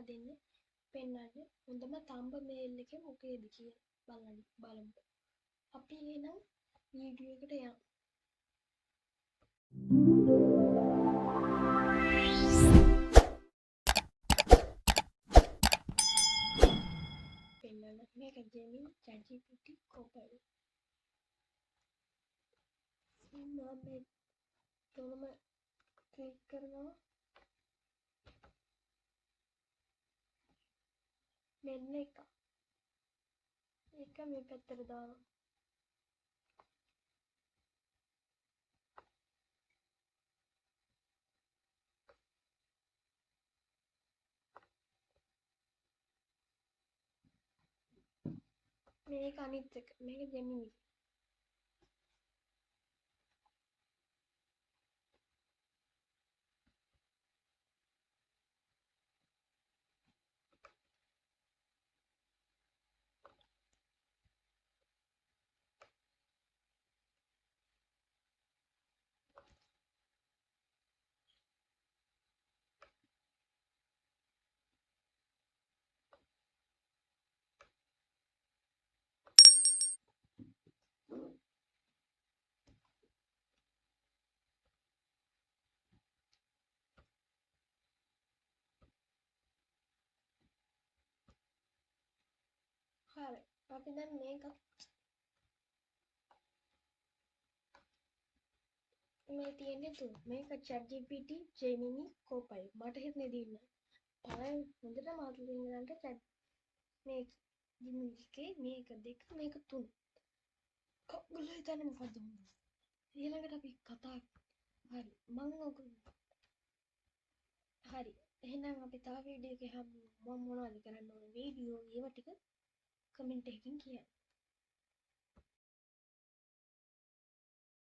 දෙන්නේ පෙන්වන්නේ හොඳම තම්බමේල් එකේ මොකේද කියලා බලමු. අපි එහෙනම් වීඩියෝ එකට යමු. පෙන්වන්න මේක Gemini ChatGPT Copilot. මම තොරම ක්ලික් කරනවා. මෙන්න එක මේ පැත්තට දානවා. මේක අනිත් එක. මේක Gemini. හරි. අපි දැන් මේක මේ තියෙන්නේ තුන. මේක ChatGPT Gemini Copilot. මට හිතන්නේ දින්න. පළවෙනි හොඳට මාතෘ දෙන්නන්ට chat මේ Gemini එකේ මේක දෙක මේක තුන. ඔයගොල්ලෝ හිතන්නේ මොකද්ද හොඳ? ඊළඟට අපි කතා හරි. හරි. එහෙනම් අපි තව වීඩියෝ එකක් හම්බ මම මොනවද කරන්න ඕන වීඩියෝ ඒව ටික කමෙන්ට් එකකින් කියන්න.